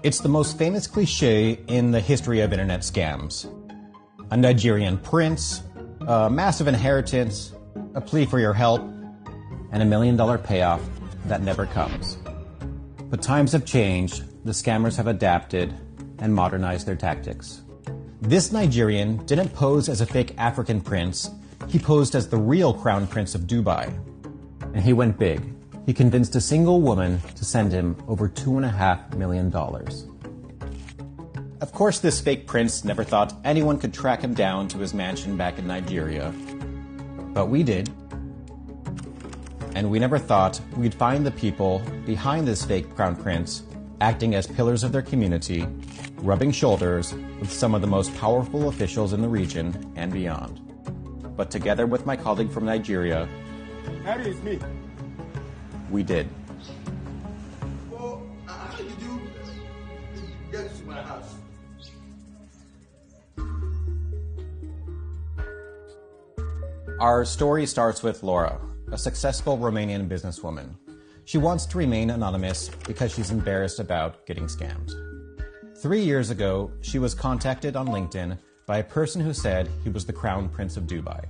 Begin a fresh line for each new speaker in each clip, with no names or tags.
It's the most famous cliche in the history of internet scams. A Nigerian prince, a massive inheritance, a plea for your help, and $1 million payoff that never comes. But times have changed, the scammers have adapted and modernized their tactics. This Nigerian didn't pose as a fake African prince, he posed as the real Crown Prince of Dubai. And he went big. He convinced a single woman to send him over $2.5 million. Of course, this fake prince never thought anyone could track him down to his mansion back in Nigeria. But we did. And we never thought we'd find the people behind this fake crown prince acting as pillars of their community, rubbing shoulders with some of the most powerful officials in the region and beyond. But together with my colleague from Nigeria,
Harry, it's me.
We did.
Well, how did you get to my house?
Our story starts with Laura, a successful Romanian businesswoman. She wants to remain anonymous because she's embarrassed about getting scammed. 3 years ago, she was contacted on LinkedIn by a person who said he was the Crown Prince of Dubai.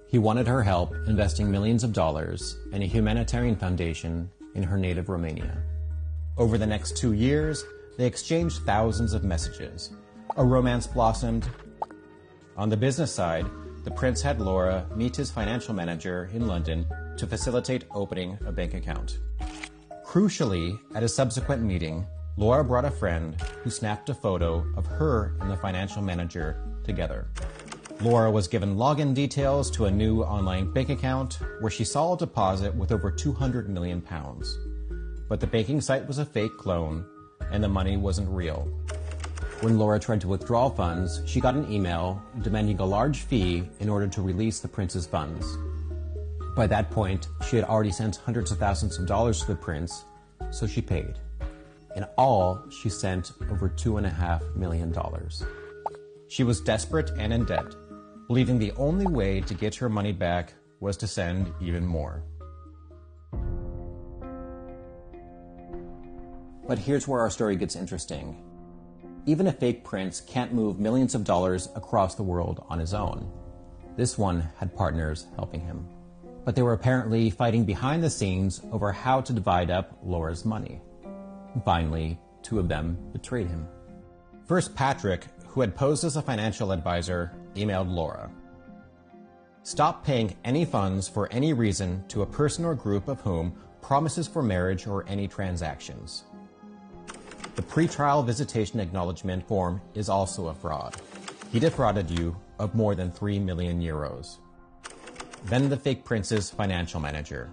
He wanted her help investing millions of dollars in a humanitarian foundation in her native Romania. Over the next 2 years, they exchanged thousands of messages. A romance blossomed. On the business side, the prince had Laura meet his financial manager in London to facilitate opening a bank account. Crucially, at a subsequent meeting, Laura brought a friend who snapped a photo of her and the financial manager together. Laura was given login details to a new online bank account where she saw a deposit with over £200 million. But the banking site was a fake clone and the money wasn't real. When Laura tried to withdraw funds, she got an email demanding a large fee in order to release the prince's funds. By that point, she had already sent hundreds of thousands of dollars to the prince, so she paid. In all, she sent over $2.5 million. She was desperate and in debt, believing the only way to get her money back was to send even more. But here's where our story gets interesting. Even a fake prince can't move millions of dollars across the world on his own. This one had partners helping him. But they were apparently fighting behind the scenes over how to divide up Laura's money. Finally, 2 of them betrayed him. First, Patrick, who had posed as a financial advisor, emailed Laura. Stop paying any funds for any reason to a person or group of whom promises for marriage or any transactions. The pretrial visitation acknowledgement form is also a fraud. He defrauded you of more than 3 million euros. Then the fake prince's financial manager.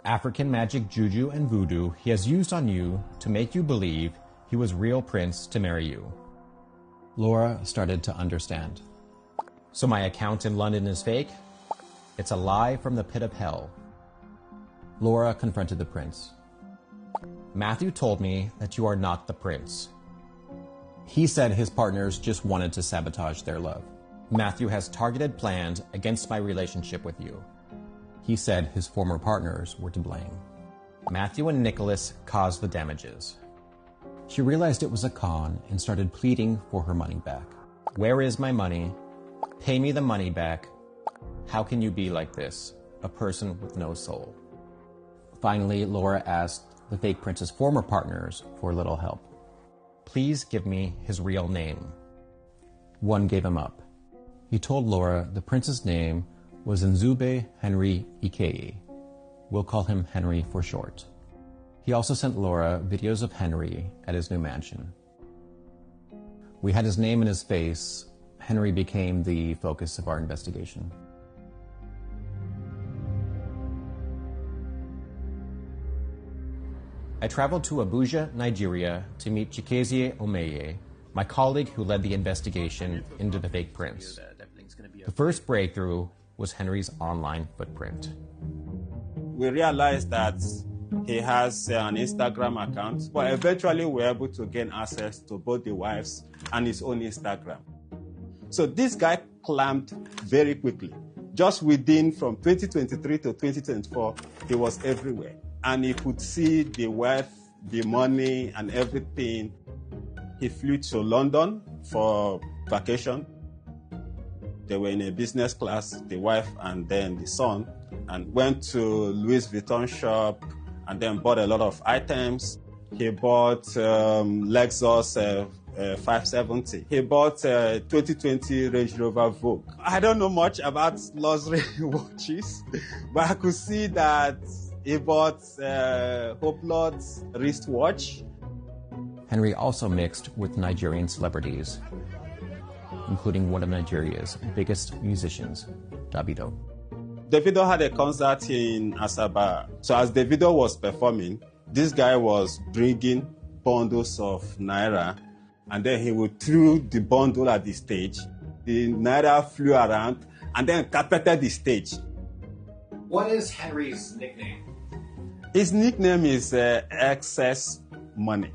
African magic, juju, and voodoo he has used on you to make you believe he was real prince to marry you. Laura started to understand. So my account in London is fake? It's a lie from the pit of hell. Laura confronted the prince. Matthew told me that you are not the prince. He said his partners just wanted to sabotage their love. Matthew has targeted plans against my relationship with you. He said his former partners were to blame. Matthew and Nicholas caused the damages. She realized it was a con and started pleading for her money back. Where is my money? Pay me the money back. How can you be like this, a person with no soul? Finally, Laura asked the fake prince's former partners for a little help. Please give me his real name. One gave him up. He told Laura the prince's name was Nzube Henry Ikei. We'll call him Henry for short. He also sent Laura videos of Henry at his new mansion. We had his name and his face. Henry became the focus of our investigation. I traveled to Abuja, Nigeria, to meet Chikezie Omeye, my colleague who led the investigation into the fake prince. The first breakthrough was Henry's online footprint.
We realized that he has an Instagram account, but eventually we were able to gain access to both the wife's and his own Instagram. So this guy climbed very quickly. Just within from 2023 to 2024, he was everywhere. And he could see the wealth the money and everything, he flew to London for vacation. They were in a business class, the wife and then the son, and went to Louis Vuitton shop and then bought a lot of items. He bought Lexus 570. He bought 2020 Range Rover Vogue. I don't know much about luxury watches, but I could see that he bought Hoplot's wristwatch.
Henry also mixed with Nigerian celebrities, including one of Nigeria's biggest musicians, Davido.
Davido had a concert in Asaba. So as Davido was performing, this guy was bringing bundles of naira, and then he would throw the bundle at the stage. The naira flew around and then carpeted the stage.
What is Henry's nickname?
His nickname is Excess Money.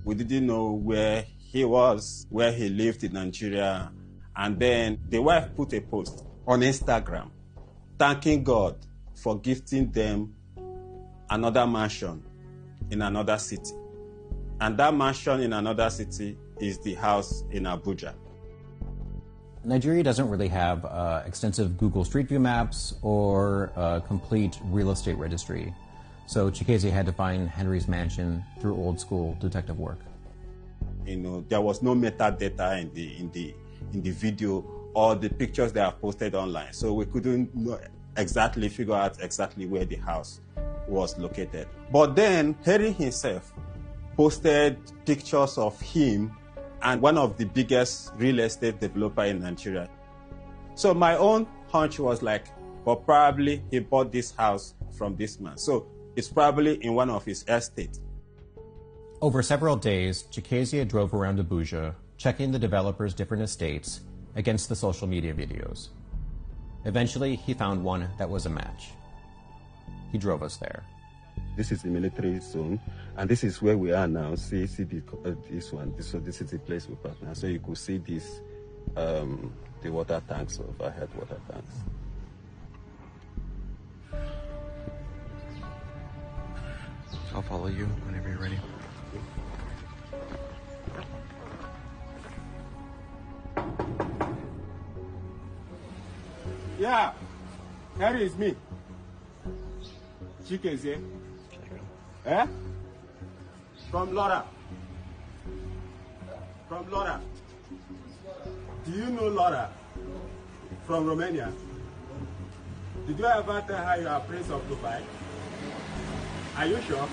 We didn't know where he was, where he lived in Nigeria. And then the wife put a post on Instagram thanking God for gifting them another mansion in another city. And that mansion in another city is the house in Abuja.
Nigeria doesn't really have extensive Google Street View maps or a complete real estate registry. So Chikezie had to find Henry's mansion through old school detective work.
You know, there was no metadata in the video or the pictures they have posted online. So we couldn't figure out exactly where the house was located. But then Henry himself posted pictures of him and one of the biggest real estate developer in Nigeria. So my own hunch was like, well, probably he bought this house from this man. So it's probably in one of his estates.
Over several days, Chikezie drove around Abuja, checking the developer's different estates against the social media videos. Eventually, he found one that was a match. He drove us there.
This is the military zone, and this is where we are now. See this one. So this is the place we park now. So you could see this, the water tanks, overhead water tanks.
I'll follow you whenever you're ready.
Yeah, here is me. Chikezie. Eh? From Laura. From Laura. Do you know Laura? From Romania. Did you ever tell her you are Prince of Dubai? Are you sure?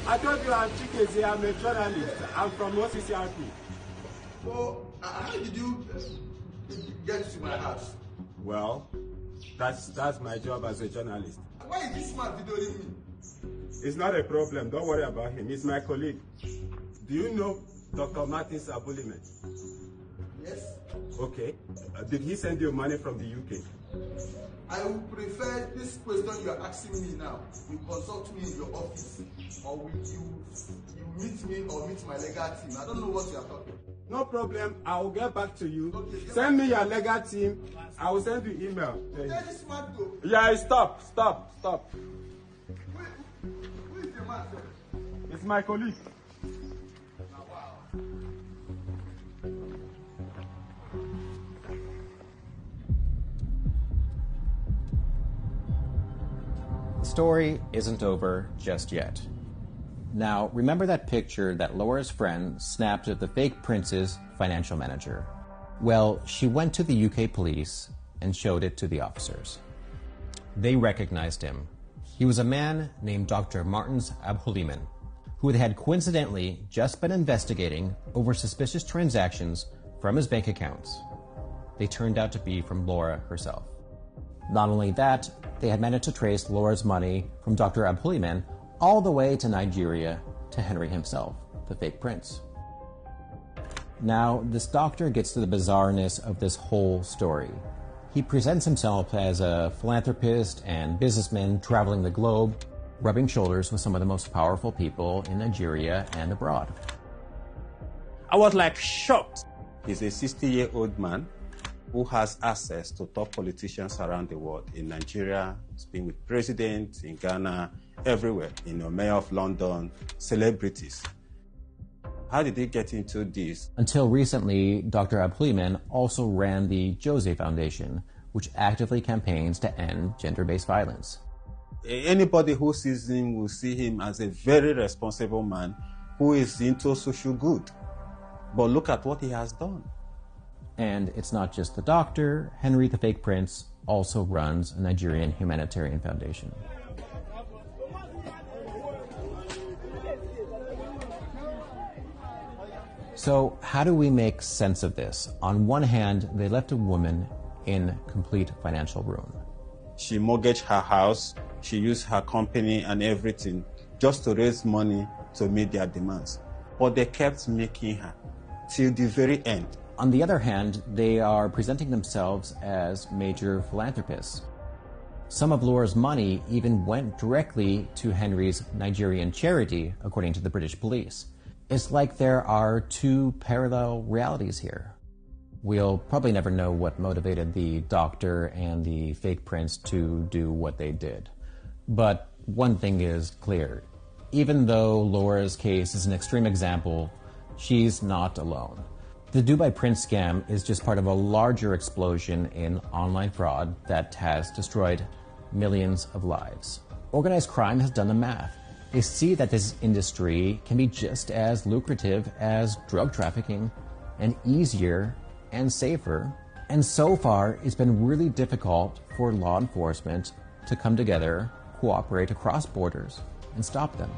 I told you I'm Chikezie, I'm a journalist. I'm from OCCRP.
So, how did you get to my house?
Well, that's my job as a journalist.
Why is this man videoing me?
It's not a problem. Don't worry about him. He's my colleague. Do you know Dr. Martin's Abulimen?
Yes.
Okay. Did he send you money from the UK?
I would prefer this question you are asking me now. You consult me in your office, or will you meet me or meet my legal team. I don't know what you are talking.
No problem. I will get back to you.
Okay,
send me your legal team. I will send you email.
Where is this man go?
Yeah, stop.
Who is the man, sir?
It's my colleague.
Oh, wow.
The story isn't over just yet. Now, remember that picture that Laura's friend snapped of the fake prince's financial manager? Well, she went to the UK police and showed it to the officers. They recognized him. He was a man named Dr. Martins Abhuliman, who had coincidentally just been investigating over suspicious transactions from his bank accounts. They turned out to be from Laura herself. Not only that, they had managed to trace Laura's money from Dr. Abhuliman all the way to Nigeria to Henry himself, the fake prince. Now, this doctor gets to the bizarreness of this whole story. He presents himself as a philanthropist and businessman traveling the globe, rubbing shoulders with some of the most powerful people in Nigeria and abroad.
I was like shocked. He's a 60-year-old man who has access to top politicians around the world. In Nigeria, it's been with presidents, in Ghana, everywhere, Mayor of London, celebrities. How did they get into this?
Until recently, Dr. Abdulrahman also ran the Jose Foundation, which actively campaigns to end gender-based violence.
Anybody who sees him will see him as a very responsible man who is into social good. But look at what he has done.
And it's not just the doctor. Henry the Fake Prince also runs a Nigerian humanitarian foundation. So how do we make sense of this? On one hand, they left a woman in complete financial ruin.
She mortgaged her house, she used her company and everything just to raise money to meet their demands. But they kept making her till the very end.
On the other hand, they are presenting themselves as major philanthropists. Some of Laura's money even went directly to Henry's Nigerian charity, according to the British police. It's like there are two parallel realities here. We'll probably never know what motivated the doctor and the fake prince to do what they did. But one thing is clear. Even though Laura's case is an extreme example, she's not alone. The Dubai Prince scam is just part of a larger explosion in online fraud that has destroyed millions of lives. Organized crime has done the math. They see that this industry can be just as lucrative as drug trafficking and easier and safer. And so far, it's been really difficult for law enforcement to come together, cooperate across borders, and stop them.